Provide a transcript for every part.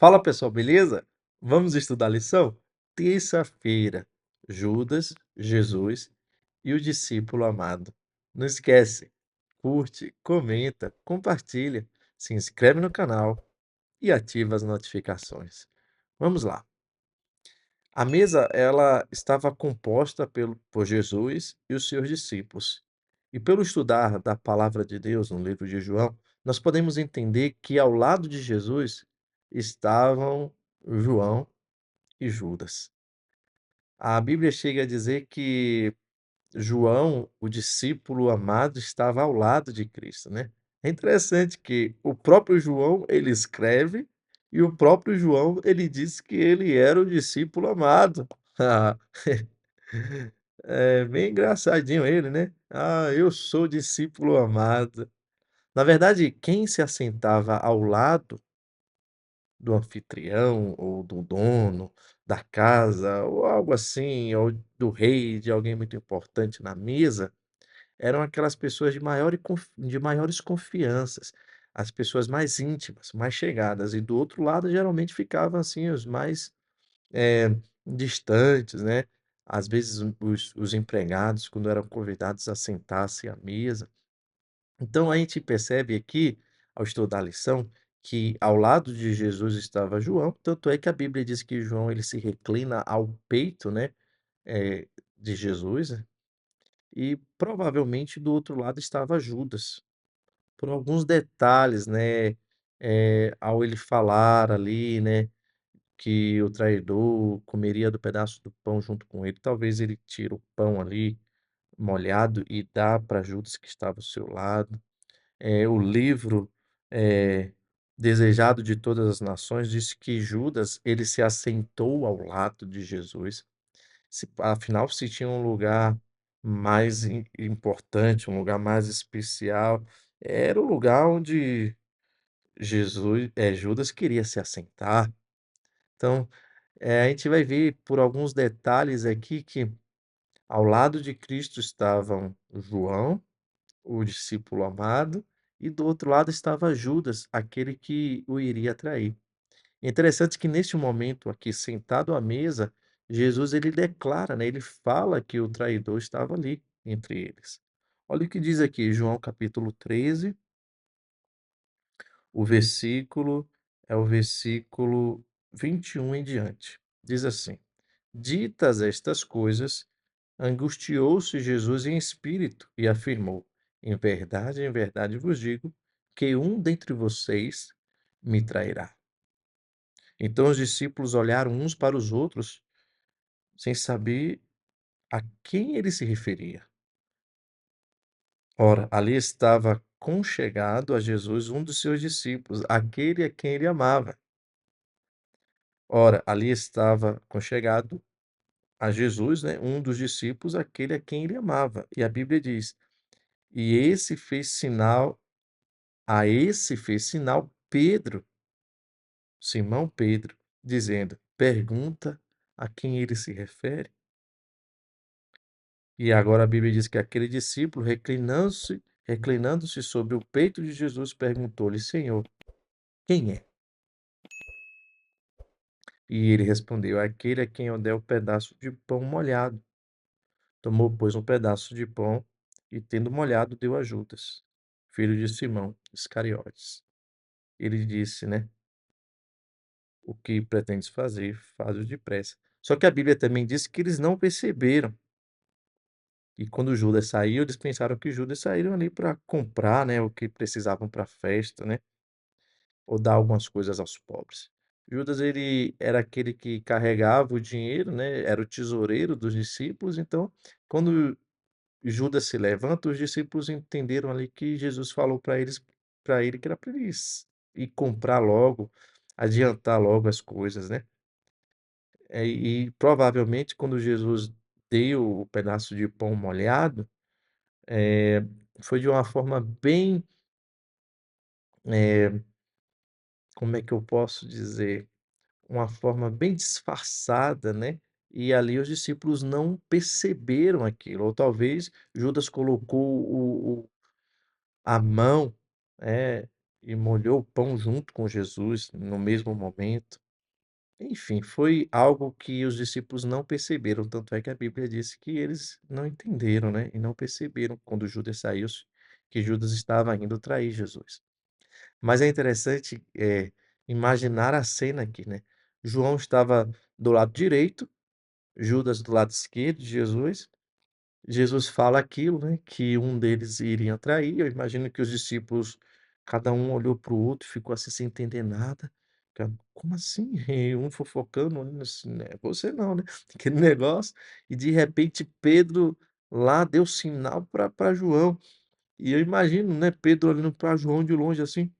Fala pessoal, beleza? Vamos estudar a lição? Terça-feira, Judas, Jesus e o discípulo amado. Não esquece, curte, comenta, compartilha, se inscreve no canal e ativa as notificações. Vamos lá. A mesa ela estava composta por Jesus e os seus discípulos. E pelo estudar da palavra de Deus no livro de João, nós podemos entender que ao lado de Jesus estavam João e Judas. A Bíblia chega a dizer que João, o discípulo amado, estava ao lado de Cristo, né? É interessante que o próprio João, ele escreve e o próprio João, ele diz que ele era o discípulo amado. É bem engraçadinho ele, né? Ah, eu sou discípulo amado. Na verdade, quem se assentava ao lado do anfitrião ou do dono da casa ou algo assim, ou do rei, de alguém muito importante na mesa, eram aquelas pessoas de maiores confianças, as pessoas mais íntimas, mais chegadas. E do outro lado, geralmente, ficavam assim os mais distantes, né? Às vezes os empregados, quando eram convidados a sentar-se à mesa. Então a gente percebe aqui, ao estudar a lição, que ao lado de Jesus estava João, tanto é que a Bíblia diz que João ele se reclina ao peito, né, de Jesus, né, e provavelmente do outro lado estava Judas. Por alguns detalhes, né, ao ele falar ali, né, que o traidor comeria do pedaço do pão junto com ele, talvez ele tira o pão ali molhado e dá para Judas que estava ao seu lado. O livro, eh, Desejado de Todas as Nações diz que Judas, ele se assentou ao lado de Jesus, afinal se tinha um lugar mais importante, um lugar mais especial, era o lugar onde Judas queria se assentar. Então, a gente vai ver por alguns detalhes aqui que ao lado de Cristo estavam João, o discípulo amado, e do outro lado estava Judas, aquele que o iria trair. Interessante que neste momento aqui, sentado à mesa, Jesus ele declara, né, ele fala que o traidor estava ali entre eles. Olha o que diz aqui, João capítulo 13, o versículo é o versículo 21 em diante. Diz assim: Ditas estas coisas, angustiou-se Jesus em espírito e afirmou: em verdade vos digo, que um dentre vocês me trairá. Então os discípulos olharam uns para os outros, sem saber a quem ele se referia. Ora, ali estava conchegado a Jesus um dos seus discípulos, aquele a quem ele amava. Ora, ali estava conchegado a Jesus, né, um dos discípulos, aquele a quem ele amava. E a Bíblia diz: E esse fez sinal, a esse fez sinal Pedro, Simão Pedro, dizendo: Pergunta a quem ele se refere. E agora a Bíblia diz que aquele discípulo, reclinando-se sobre o peito de Jesus, perguntou-lhe: Senhor, quem é? E ele respondeu: Aquele a quem eu der o pedaço de pão molhado. Tomou, pois, um pedaço de pão e, tendo molhado, deu a Judas, filho de Simão Iscariotes. Ele disse, né? O que pretendes fazer, faz-o depressa. Só que a Bíblia também diz que eles não perceberam. E quando Judas saiu, eles pensaram que Judas saíram ali para comprar, né, o que precisavam para a festa, né, ou dar algumas coisas aos pobres. Judas ele era aquele que carregava o dinheiro, né, era o tesoureiro dos discípulos. Então, quando Judas se levanta, os discípulos entenderam ali que Jesus falou para ele que era para eles ir comprar logo, adiantar logo as coisas, né? E provavelmente quando Jesus deu o pedaço de pão molhado, eh, foi de uma forma bem, eh, como é que eu posso dizer? Uma forma bem disfarçada, né, e ali os discípulos não perceberam aquilo, ou talvez Judas colocou a mão, né, e molhou o pão junto com Jesus no mesmo momento. Enfim, foi algo que os discípulos não perceberam, tanto é que a Bíblia disse que eles não entenderam, né, e não perceberam quando Judas saiu, que Judas estava indo trair Jesus. Mas é interessante, imaginar a cena aqui, né. João estava do lado direito, Judas do lado esquerdo de Jesus. Jesus fala aquilo, né, que um deles iria trair. Eu imagino que os discípulos, cada um olhou para o outro e ficou assim sem entender nada. Como assim? E um fofocando, olhando assim, né? Você não, né? Aquele negócio. E de repente Pedro lá deu sinal para João. E eu imagino, né, Pedro olhando para João de longe assim.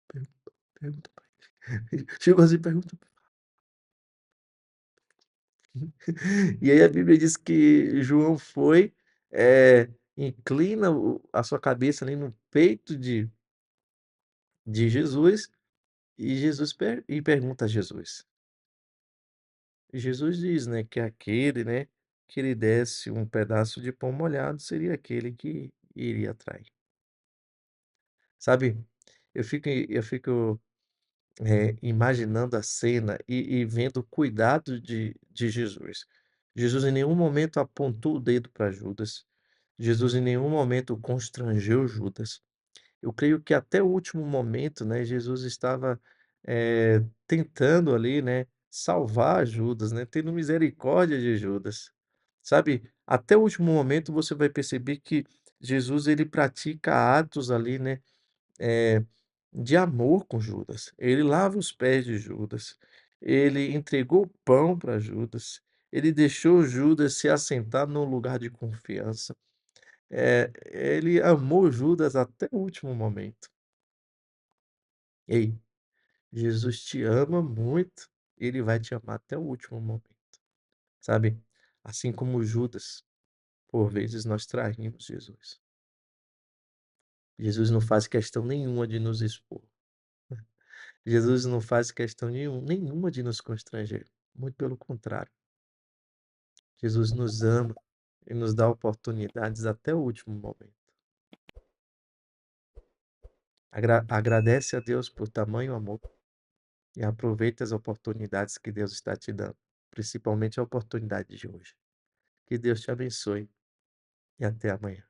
Pergunta, pergunta pra ele. Chegou assim, pergunta. E aí a Bíblia diz que João foi, inclina a sua cabeça ali no peito de Jesus, e Jesus pergunta a Jesus. E Jesus diz, né, que aquele, né, que lhe desse um pedaço de pão molhado seria aquele que iria trair. Sabe, eu fico imaginando a cena e vendo o cuidado de Jesus. Jesus em nenhum momento apontou o dedo para Judas. Jesus em nenhum momento constrangeu Judas. Eu creio que até o último momento, né, Jesus estava, tentando ali, né, salvar Judas, né, tendo misericórdia de Judas. Sabe, até o último momento você vai perceber que Jesus ele pratica atos ali, né, eh, de amor com Judas. Ele lava os pés de Judas, ele entregou o pão para Judas, ele deixou Judas se assentar num lugar de confiança. Ele amou Judas até o último momento. Ei, Jesus te ama muito, ele vai te amar até o último momento, sabe? Assim como Judas, por vezes nós traímos Jesus. Jesus não faz questão nenhuma de nos expor. Jesus não faz questão nenhuma de nos constranger. Muito pelo contrário. Jesus nos ama e nos dá oportunidades até o último momento. Agradece a Deus por tamanho amor e aproveita as oportunidades que Deus está te dando, principalmente a oportunidade de hoje. Que Deus te abençoe e até amanhã.